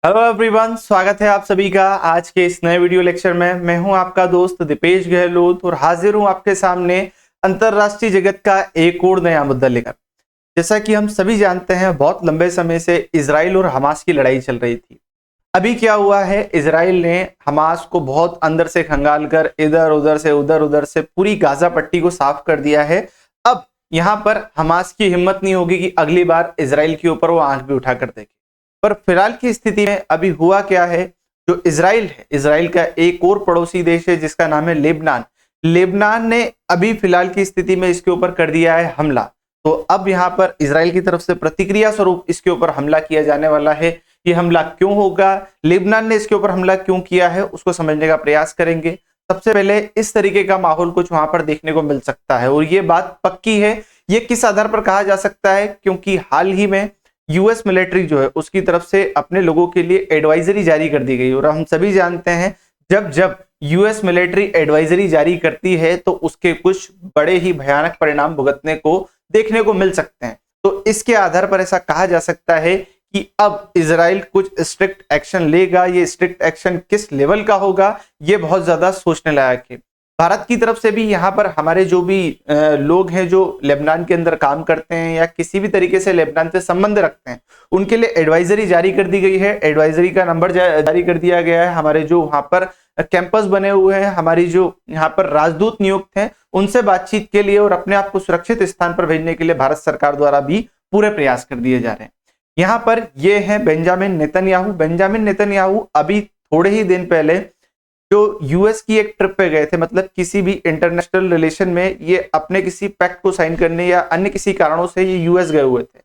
Hello everyone, स्वागत है आप सभी का आज के इस नए वीडियो लेक्चर में। मैं हूं आपका दोस्त दीपेश गहलोत और हाजिर हूं आपके सामने अंतरराष्ट्रीय जगत का एक और नया मुद्दा लेकर। जैसा कि हम सभी जानते हैं, बहुत लंबे समय से इजराइल और हमास की लड़ाई चल रही थी। अभी क्या हुआ है, इजराइल ने हमास को बहुत अंदर से खंगाल कर इधर उधर से पूरी गाजा पट्टी को साफ कर दिया है। अब यहाँ पर हमास की हिम्मत नहीं होगी कि अगली बार इजराइल के ऊपर वो आंख भी उठा कर देखे। पर फिलहाल की स्थिति में अभी हुआ क्या है, जो इजराइल है, इजराइल का एक और पड़ोसी देश है जिसका नाम है लेबनान। लेबनान ने अभी फिलहाल की स्थिति में इसके ऊपर कर दिया है हमला। तो अब यहाँ पर इजराइल की तरफ से प्रतिक्रिया स्वरूप इसके ऊपर हमला किया जाने वाला है। ये हमला क्यों होगा, लेबनान ने इसके ऊपर हमला क्यों किया है, उसको समझने का प्रयास करेंगे। सबसे पहले इस तरीके का माहौल कुछ वहां पर देखने को मिल सकता है और ये बात पक्की है। ये किस आधार पर कहा जा सकता है, क्योंकि हाल ही में यूएस मिलिट्री जो है उसकी तरफ से अपने लोगों के लिए एडवाइजरी जारी कर दी गई और हम सभी जानते हैं जब जब यूएस मिलिट्री एडवाइजरी जारी करती है तो उसके कुछ बड़े ही भयानक परिणाम भुगतने को देखने को मिल सकते हैं। तो इसके आधार पर ऐसा कहा जा सकता है कि अब इजराइल कुछ स्ट्रिक्ट एक्शन लेगा। ये स्ट्रिक्ट एक्शन किस लेवल का होगा, ये बहुत ज्यादा सोचने लायक है। भारत की तरफ से भी यहाँ पर हमारे जो भी लोग हैं जो लेबनान के अंदर काम करते हैं या किसी भी तरीके से लेबनान से संबंध रखते हैं, उनके लिए एडवाइजरी जारी कर दी गई है। एडवाइजरी का नंबर जारी कर दिया गया है। हमारे जो वहां पर कैंपस बने हुए हैं, हमारी जो यहाँ पर राजदूत नियुक्त हैं, उनसे बातचीत के लिए और अपने आप को सुरक्षित स्थान पर भेजने के लिए भारत सरकार द्वारा भी पूरे प्रयास कर दिए जा रहे हैं। यहाँ पर ये है बेंजामिन नेतन्याहू। बेंजामिन नेतन्याहू अभी थोड़े ही दिन पहले जो यूएस की एक ट्रिप पे गए थे, मतलब किसी भी इंटरनेशनल रिलेशन में ये अपने किसी पैक्ट को साइन करने या अन्य किसी कारणों से ये यूएस गए हुए थे।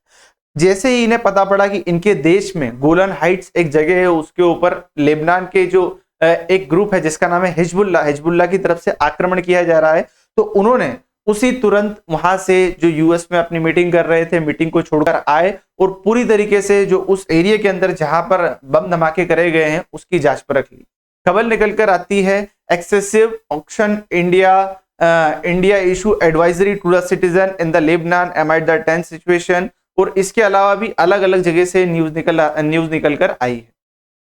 जैसे ही इन्हें पता पड़ा कि इनके देश में गोलन हाइट्स एक जगह है, उसके ऊपर लेबनान के जो एक ग्रुप है जिसका नाम है हिजबुल्लाह की तरफ से आक्रमण किया जा रहा है, तो उन्होंने उसी तुरंत वहां से जो यूएस में अपनी मीटिंग कर रहे थे, मीटिंग को छोड़कर आए और पूरी तरीके से जो उस एरिया के अंदर जहां पर बम धमाके करे गए हैं उसकी जांच परख ली। खबर निकल कर आती है, excessive auction India issue advisory to the citizen in the Lebanon amid the tense situation. और इसके अलावा भी अलग अलग जगह से न्यूज निकल कर आई है।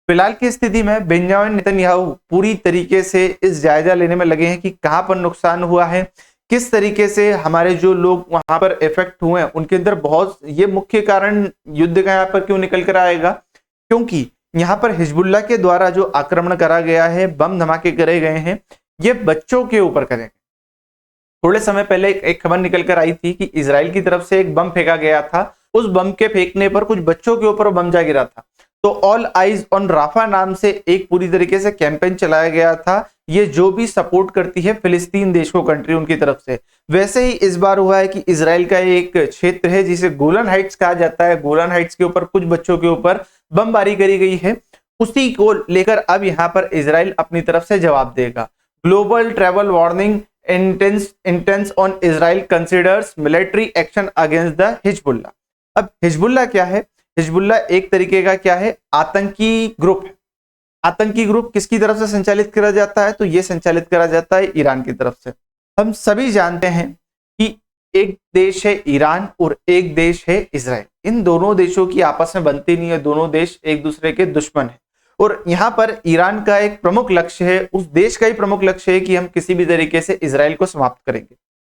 फिलहाल की स्थिति में बेंजामिन नेतन्याहू पूरी तरीके से इस जायजा लेने में लगे हैं कि कहां पर नुकसान हुआ है, किस तरीके से हमारे जो लोग वहां पर इफेक्ट हुए हैं उनके अंदर बहुत ये मुख्य कारण युद्ध का यहाँ पर क्यों निकल कर आएगा, क्योंकि यहाँ पर हिजबुल्लाह के द्वारा जो आक्रमण करा गया है, बम धमाके करे गए हैं, ये बच्चों के ऊपर करे। थोड़े समय पहले एक खबर निकल कर आई थी कि इजराइल की तरफ से एक बम फेंका गया था। उस बम के फेंकने पर कुछ बच्चों के ऊपर बम जा गिरा था। तो ऑल आइज ऑन राफा नाम से एक पूरी तरीके से कैंपेन चलाया गया था, ये जो भी सपोर्ट करती है फिलिस्तीन देश को, कंट्री उनकी तरफ से। वैसे ही इस बार हुआ है कि इजराइल का एक क्षेत्र है जिसे गोलन हाइट्स कहा जाता है, गोलन हाइट्स के ऊपर कुछ बच्चों के ऊपर बमबारी करी गई है। उसी को लेकर अब यहाँ पर इजराइल अपनी तरफ से जवाब देगा। Global travel warning intense on Israel considers military action against the Hezbollah. अब हिजबुल्लाह क्या है? हिजबुल्लाह एक तरीके का क्या है, आतंकी ग्रुप है। आतंकी ग्रुप किसकी तरफ से संचालित करा जाता है? तो ये संचालित करा जाता है ईरान की तरफ से। हम सभी जानते हैं कि एक देश है ईरान और एक देश है इजराइल। इन दोनों देशों की आपस में बनती नहीं है, दोनों देश एक दूसरे के दुश्मन है। और यहाँ पर ईरान का एक प्रमुख लक्ष्य है, उस देश का ही प्रमुख लक्ष्य है कि हम किसी भी तरीके से इजराइल को समाप्त करेंगे।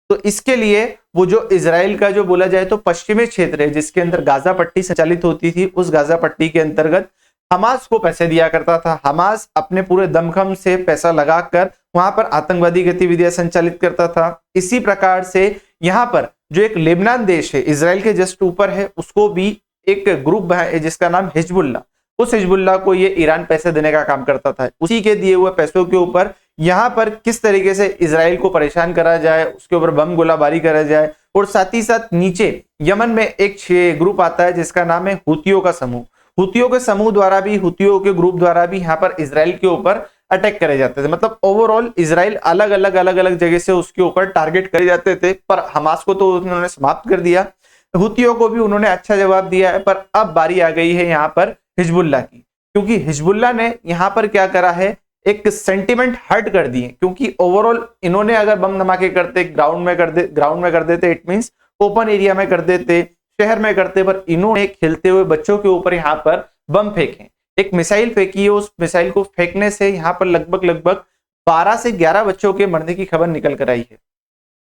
तो इसके लिए वो जो इजराइल का जो बोला जाए तो पश्चिमी क्षेत्र है जिसके अंदर गाजा पट्टी संचालित होती थी, उस गाजा पट्टी के अंतर्गत हमास को पैसे दिया करता था। हमास अपने पूरे दमखम से पैसा लगाकर वहां पर आतंकवादी गतिविधियां संचालित करता था। इसी प्रकार से यहाँ पर जो एक लेबनान देश है इजराइल के जस्ट ऊपर है, उसको भी एक ग्रुप है जिसका नाम हिजबुल्लाह। उस हिजबुल्लाह को ये ईरान पैसे देने का काम करता था। उसी के दिए हुए पैसों के ऊपर यहाँ पर किस तरीके से इजराइल को परेशान करा जाए, उसके ऊपर बम गोलाबारी करा जाए। और साथ ही साथ नीचे यमन में एक ग्रुप आता है जिसका नाम है हुतियों का समूह। हुतियों के समूह द्वारा भी, हुतियों के ग्रुप द्वारा भी यहाँ पर इजराइल के ऊपर अटैक करे जाते थे। मतलब ओवरऑल इजराइल अलग अलग जगह से उसके ऊपर टारगेट करे जाते थे, पर हमास को तो उन्होंने समाप्त कर दिया, हुतियों को भी उन्होंने अच्छा जवाब दिया है। पर अब बारी आ गई है यहाँ पर हिजबुल्लाह की, क्योंकि हिजबुल्लाह ने यहाँ पर क्या करा है, एक सेंटिमेंट हर्ट कर दिए। क्योंकि ओवरऑल इन्होंने अगर बम धमाके करते ग्राउंड में कर देते, इट मींस ओपन एरिया में कर देते, शहर में करते, पर इन्होंने खेलते हुए बच्चों के ऊपर यहाँ पर बम फेंके। एक मिसाइल फेंकी है, उस मिसाइल को फेंकने से यहाँ पर लगभग 12 से 11 बच्चों के मरने की खबर निकल कर आई है।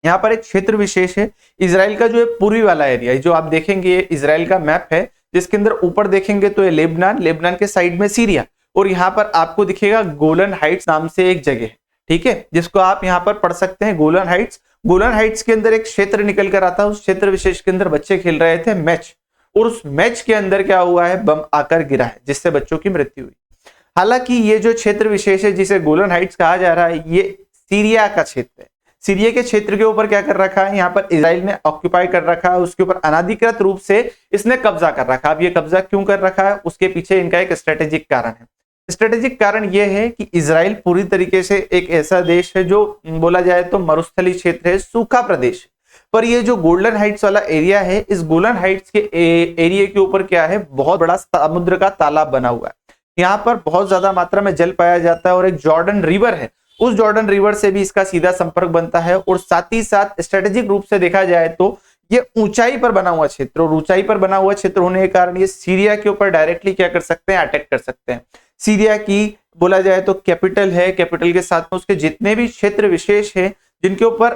यहाँ पर एक क्षेत्र विशेष है इजराइल का, जो है पूर्वी वाला एरिया है, जो आप देखेंगे इजराइल का मैप है, जिसके अंदर ऊपर देखेंगे तो ये लेबनान के साइड में सीरिया, और यहाँ पर आपको दिखेगा गोलन हाइट्स नाम से एक जगह है, ठीक है, जिसको आप यहाँ पर पढ़ सकते हैं गोलन हाइट्स। गोलन हाइट्स के अंदर एक क्षेत्र निकल कर आता है, उस क्षेत्र विशेष के अंदर बच्चे खेल रहे थे मैच, और उस मैच के अंदर क्या हुआ है, बम आकर गिरा है, जिससे बच्चों की मृत्यु हुई। हालांकि ये जो क्षेत्र विशेष है जिसे गोलन हाइट्स कहा जा रहा है, ये सीरिया का क्षेत्र है। सीरिया के क्षेत्र के ऊपर क्या कर रखा है, यहाँ पर इजराइल ने ऑक्यूपाई कर रखा है, उसके ऊपर अनाधिकृत रूप से इसने कब्जा कर रखा है। अब ये कब्जा क्यों कर रखा है, उसके पीछे इनका एक स्ट्रेटेजिक कारण है। स्ट्रेटेजिक कारण यह है कि इजराइल पूरी तरीके से एक ऐसा देश है जो बोला जाए तो मरुस्थली क्षेत्र है, सूखा प्रदेश, पर ये जो गोल्डन हाइट्स वाला एरिया है, इस गोल्डन हाइट्स के एरिया के ऊपर क्या है, बहुत बड़ा समुद्र का तालाब बना हुआ है। यहाँ पर बहुत ज्यादा मात्रा में जल पाया जाता है, और एक जॉर्डन रिवर है, उस जॉर्डन रिवर से भी इसका सीधा संपर्क बनता है, और साथ ही साथ स्ट्रेटेजिक रूप से देखा जाए तो ये ऊंचाई पर बना हुआ क्षेत्र, और ऊंचाई पर बना हुआ क्षेत्र होने के कारण ये सीरिया के ऊपर डायरेक्टली क्या कर सकते हैं, अटैक कर सकते हैं। सीरिया की बोला जाए तो कैपिटल है, कैपिटल के साथ में उसके जितने भी क्षेत्र विशेष है जिनके ऊपर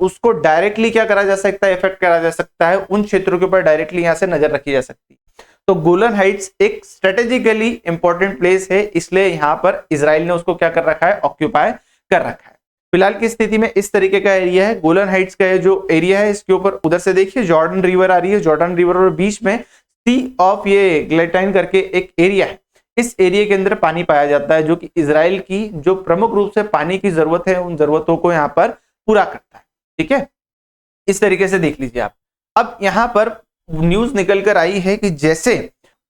उसको डायरेक्टली क्या करा जा सकता है, इफेक्ट करा जा सकता है, उन क्षेत्रों के ऊपर डायरेक्टली यहाँ से नजर रखी जा सकती है। तो गोलन हाइट्स एक स्ट्रेटेजिकली इंपॉर्टेंट प्लेस है, इसलिए यहाँ पर इजराइल ने उसको क्या कर रखा है, ऑक्यूपाई कर रखा है। फिलहाल की स्थिति में इस तरीके का एरिया है। गोलन हाइट्स का जो एरिया है, इसके ऊपर उधर से देखिए जॉर्डन रिवर आ रही है, जॉर्डन रिवर और बीच में सी ऑफ ये ग्लेटाइन करके एक एरिया है। इस एरिया के अंदर पानी पाया जाता है, जो कि इजराइल की जो प्रमुख रूप से पानी की जरूरत है, उन जरूरतों को यहाँ पर पूरा करता है, ठीक है। इस तरीके से देख लीजिए आप। अब यहाँ पर न्यूज निकल कर आई है कि जैसे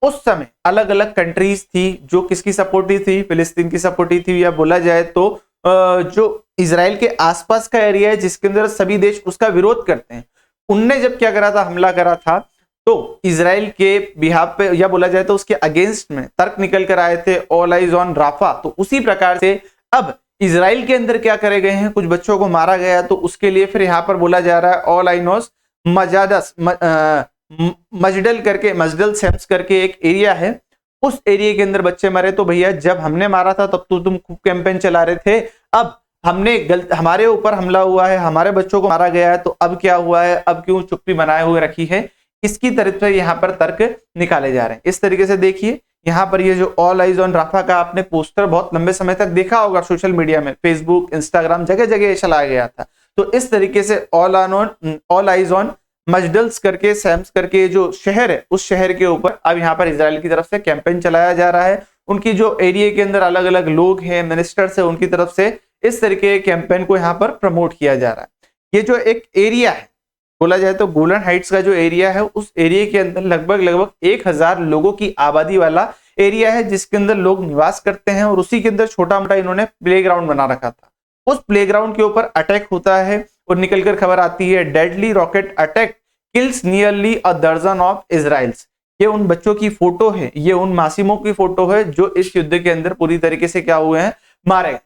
उस समय अलग अलग कंट्रीज थी जो किसकी सपोर्टिव थी, फिलिस्तीन की सपोर्टिव थी, या बोला जाए तो जो इजराइल के आसपास का एरिया है जिसके अंदर सभी देश उसका विरोध करते हैं, उनने जब क्या करा था, हमला करा था, तो इजराइल के बिहाफ पे या बोला जाए तो उसके अगेंस्ट में तर्क निकल कर आए थे, ऑल आइज ऑन राफा। तो उसी प्रकार से अब इजराइल के अंदर क्या करे गए हैं, कुछ बच्चों को मारा गया, तो उसके लिए फिर यहाँ पर बोला जा रहा है ऑल आइनोस मजादस मजडल सेम्स करके एक एरिया है, उस एरिया के अंदर बच्चे मरे। तो भैया जब हमने मारा था तब तो तुम खूब कैंपेन चला रहे थे, अब हमारे ऊपर हमला हुआ है, हमारे बच्चों को मारा गया है, तो अब क्या हुआ है, अब क्यों चुप्पी बनाए हुए रखी है, इसकी तरफ से यहाँ पर तर्क निकाले जा रहे हैं। इस तरीके से देखिए यहाँ पर ये जो ऑल आइज ऑन राफा का आपने पोस्टर बहुत लंबे समय तक देखा होगा सोशल मीडिया में, फेसबुक, इंस्टाग्राम, जगह जगह चला गया था। तो इस तरीके से ऑल आइज ऑन मजडल्स करके सैम्स करके जो शहर है, उस शहर के ऊपर अब यहाँ पर इजराइल की तरफ से कैंपेन चलाया जा रहा है। उनकी जो एरिया के अंदर अलग अलग लोग हैं, मिनिस्टर्स है, उनकी तरफ से इस तरीके के कैंपेन को यहाँ पर प्रमोट किया जा रहा है। ये जो एक एरिया है, बोला जाए तो गोलन हाइट्स का जो एरिया है, उस एरिया के अंदर लगभग 1000 लोगों की आबादी वाला एरिया है, जिसके अंदर लोग निवास करते हैं, और उसी के अंदर छोटा मोटा इन्होंने प्लेग्राउंड बना रखा था। उस प्लेग्राउंड के ऊपर अटैक होता है और निकलकर खबर आती है deadly rocket attack kills nearly अ दर्जन ऑफ इजराइल्स। ये उन बच्चों की फोटो है, ये उन मासूमों की फोटो है जो इस युद्ध के अंदर पूरी तरीके से क्या हुए हैं, मारे गए।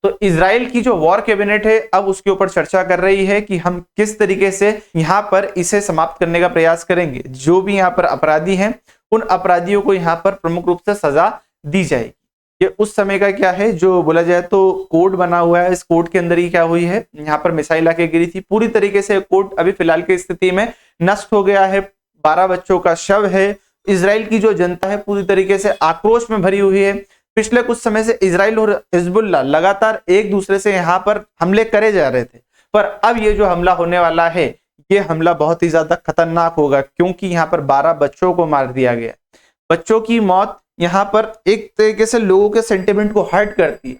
तो इजराइल की जो वॉर कैबिनेट है अब उसके ऊपर चर्चा कर रही है कि हम किस तरीके से यहाँ पर इसे समाप्त करने का प्रयास करेंगे। जो भी यहाँ पर अपराधी हैं, उन अपराधियों को यहाँ पर प्रमुख रूप से सजा दी जाएगी। ये उस समय का क्या है, जो बोला जाए तो कोड बना हुआ है, इस कोड के अंदर ही क्या हुई है, यहाँ पर मिसाइल आके गिरी थी। पूरी तरीके से कोड अभी फिलहाल की स्थिति में नष्ट हो गया है, 12 बच्चों का शव है। इजराइल की जो जनता है पूरी तरीके से आक्रोश में भरी हुई है। पिछले कुछ समय से इजराइल और हिजबुल्लाह लगातार एक दूसरे से यहाँ पर हमले करे जा रहे थे, पर अब ये जो हमला होने वाला है, ये हमला बहुत ही ज्यादा खतरनाक होगा, क्योंकि यहाँ पर 12 बच्चों को मार दिया गया। बच्चों की मौत यहाँ पर एक तरीके से लोगों के सेंटिमेंट को हर्ट करती है।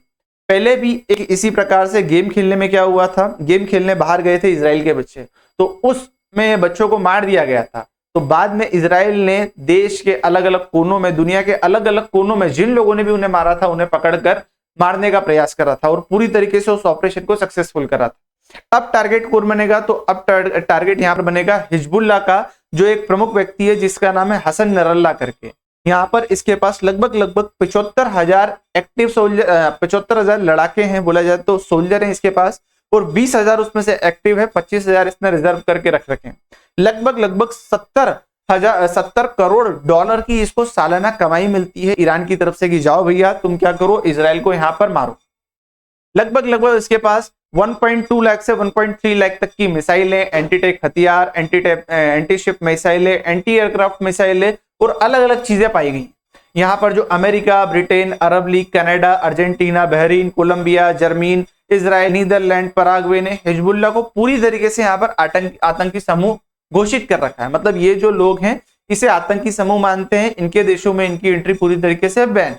पहले भी एक इसी प्रकार से गेम खेलने में क्या हुआ था, गेम खेलने बाहर गए थे इजराइल के बच्चे, तो उसमें बच्चों को मार दिया गया था। तो बाद में इजराइल ने देश के अलग अलग कोनों में, दुनिया के अलग अलग कोनों में जिन लोगों ने भी उन्हें मारा था, उन्हें पकड़कर मारने का प्रयास करा था और पूरी तरीके से उस ऑपरेशन को सक्सेसफुल करा था। अब टारगेट कौन बनेगा, तो अब टारगेट यहाँ पर बनेगा हिजबुल्लाह का जो एक प्रमुख व्यक्ति है जिसका नाम है हसन नसरल्लाह करके। यहाँ पर इसके पास लगभग 75,000 एक्टिव सोल्जर, 75,000 लड़ाके हैं, बोला जाए तो सोल्जर हैं इसके पास, और 20,000 उसमें से एक्टिव है, 25,000 इसने रिजर्व करके रख रखे हैं। लगभग 70 70 करोड़ डॉलर की इसको सालाना कमाई मिलती है ईरान की तरफ से कि जाओ भैया तुम क्या करो, इसराइल को यहां पर मारो। लगभग इसके पास 1.2 लाख से 1.3 लाख तक की मिसाइलें, एंटी टैंक हथियार, एंटी शिप मिसाइलें, एंटी एयरक्राफ्ट मिसाइलें और अलग अलग चीजें पाई गई। यहाँ पर जो America, Britain, Arab League, Canada, Argentina, Bahrain, Colombia, Germany, Israel, Netherlands, Paraguay ने हिजबुल्लाह को पूरी तरीके से यहाँ पर आतंकी समूह घोषित कर रखा है। मतलब ये जो लोग हैं इसे आतंकी समूह मानते हैं, इनके देशों में इनकी एंट्री पूरी तरीके से ban.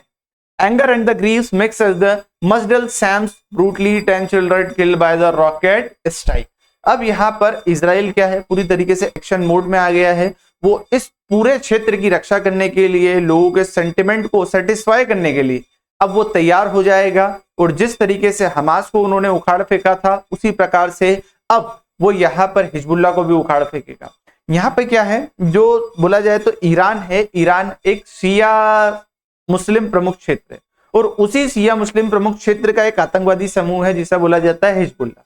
Anger and the grief makes us the Masdal Shams brutally 10 children killed by the rocket strike। अब यहाँ पर इजराइल क्या है, पूरी तरीके से एक्शन मोड में आ गया है। वो इस पूरे क्षेत्र की रक्षा करने के लिए, लोगों के सेंटिमेंट को सेटिस्फाई करने के लिए अब वो तैयार हो जाएगा। और जिस तरीके से हमास को उन्होंने उखाड़ फेंका था उसी प्रकार से अब वो यहाँ पर हिजबुल्लाह को भी उखाड़ फेंकेगा। यहाँ पे क्या है, जो बोला जाए तो ईरान है, ईरान एक शिया मुस्लिम प्रमुख क्षेत्र है और उसी शिया मुस्लिम प्रमुख क्षेत्र का एक आतंकवादी समूह है जिसे बोला जाता है हिजबुल्लाह।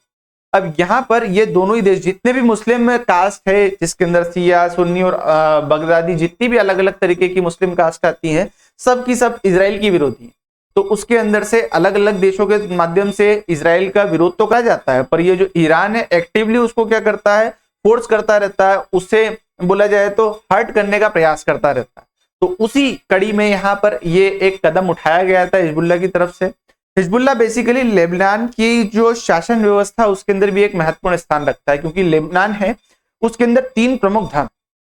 अब यहाँ पर ये दोनों ही देश, जितने भी मुस्लिम कास्ट है जिसके अंदर शिया, सुन्नी और बगदादी, जितनी भी अलग अलग तरीके की मुस्लिम कास्ट आती है, सब की सब इजराइल की विरोधी है। तो उसके अंदर से अलग अलग देशों के माध्यम से इजराइल का विरोध तो कहा जाता है, पर ये जो ईरान है एक्टिवली उसको क्या करता है, फोर्स करता रहता है, उससे बोला जाए तो हर्ट करने का प्रयास करता रहता है। तो उसी कड़ी में यहाँ पर ये एक कदम उठाया गया था हिजबुल्लाह की तरफ से। हिजबुल्लाह बेसिकली लेबनान की जो शासन व्यवस्था उसके अंदर भी एक महत्वपूर्ण स्थान रखता है, क्योंकि लेबनान है उसके अंदर 3 प्रमुख धर्म,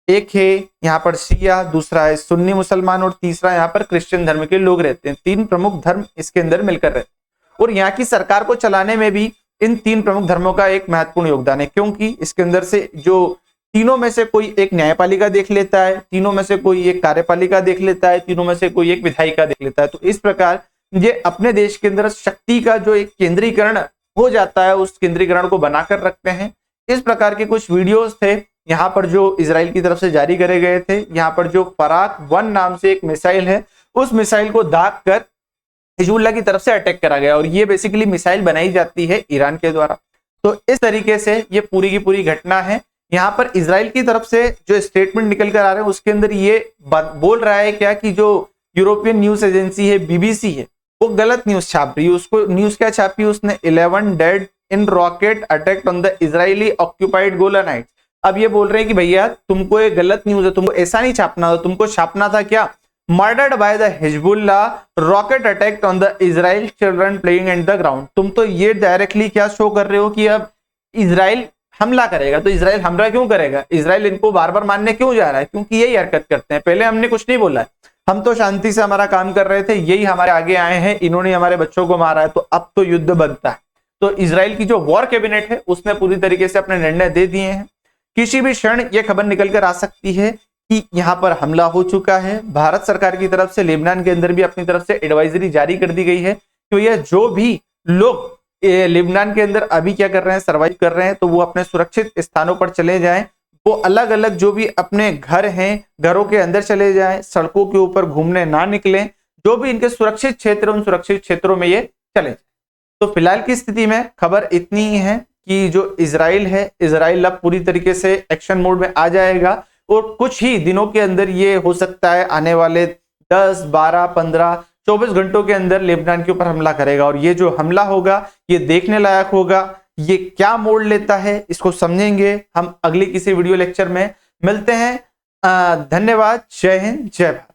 एक है यहाँ पर शिया, दूसरा है सुन्नी मुसलमान और तीसरा यहाँ पर क्रिश्चियन धर्म के लोग रहते हैं। 3 प्रमुख धर्म इसके अंदर मिलकर रहते हैं और यहाँ की सरकार को चलाने में भी इन 3 प्रमुख धर्मों का एक महत्वपूर्ण योगदान है, क्योंकि इसके अंदर से जो तीनों में से कोई एक न्यायपालिका देख लेता है, तीनों में से कोई एक कार्यपालिका देख लेता है, तीनों में से कोई एक विधायिका देख लेता है। तो इस प्रकार ये अपने देश के अंदर शक्ति का जो एक केंद्रीकरण हो जाता है उस केंद्रीकरण को बनाकर रखते हैं। इस प्रकार के कुछ वीडियोस थे यहाँ पर जो इजराइल की तरफ से जारी करे गए थे। यहाँ पर जो फराक 1 नाम से एक मिसाइल है, उस मिसाइल को दाग कर हिजबुल्लाह की तरफ से अटैक करा गया और ये बेसिकली मिसाइल बनाई जाती है ईरान के द्वारा। तो इस तरीके से ये पूरी की पूरी घटना है। यहाँ पर इजराइल की तरफ से जो स्टेटमेंट निकल कर आ रहे हैं उसके अंदर ये बोल रहा है क्या कि जो यूरोपियन न्यूज एजेंसी है बीबीसी है वो गलत न्यूज छाप रही है। उसको न्यूज क्या छापी, उसने 11 dead in rocket attack on the Israeli occupied Golan Heights. अब ये बोल रहे हैं कि भैया तुमको ये गलत न्यूज है, तुमको ऐसा नहीं छापना था, तुमको छापना था क्या, murdered by the Hezbollah rocket attack on the Israel children playing at the ground. तुम तो ये डायरेक्टली क्या शो कर रहे हो कि अब इजराइल हमला करेगा। तो इजराइल हमला क्यों करेगा, इजराइल इनको बार बार मारने क्यों जा रहा है, क्योंकि यही हरकत करते हैं। पहले हमने कुछ नहीं बोला है, हम तो शांति से हमारा काम कर रहे थे, यही हमारे आगे आए हैं, इन्होंने हमारे बच्चों को मारा है, तो अब तो युद्ध बनता है। तो इजराइल की जो वॉर कैबिनेट है उसने पूरी तरीके से अपने निर्णय दे दिए हैं। किसी भी क्षण ये खबर निकल कर आ सकती है कि यहाँ पर हमला हो चुका है। भारत सरकार की तरफ से लेबनान के अंदर भी अपनी तरफ से एडवाइजरी जारी कर दी गई है कि ये जो भी लोग लेबनान के अंदर अभी क्या कर रहे हैं, सर्वाइव कर रहे हैं, तो वो अपने सुरक्षित स्थानों पर चले जाएं। वो अलग अलग जो भी अपने घर हैं, घरों के अंदर चले जाएं, सड़कों के ऊपर घूमने ना निकलें। जो भी इनके सुरक्षित क्षेत्र, उन सुरक्षित क्षेत्रों में ये चले जाएं। तो फिलहाल की स्थिति में खबर इतनी ही है कि जो इजराइल है, इजराइल अब पूरी तरीके से एक्शन मोड में आ जाएगा और कुछ ही दिनों के अंदर ये हो सकता है आने वाले 10, 12, 15, 24 घंटों के अंदर लेबनान के ऊपर हमला करेगा। और ये जो हमला होगा ये देखने लायक होगा। ये क्या मोड़ लेता है इसको समझेंगे हम अगली किसी वीडियो लेक्चर में। मिलते हैं। धन्यवाद। जय हिंद, जय भारत।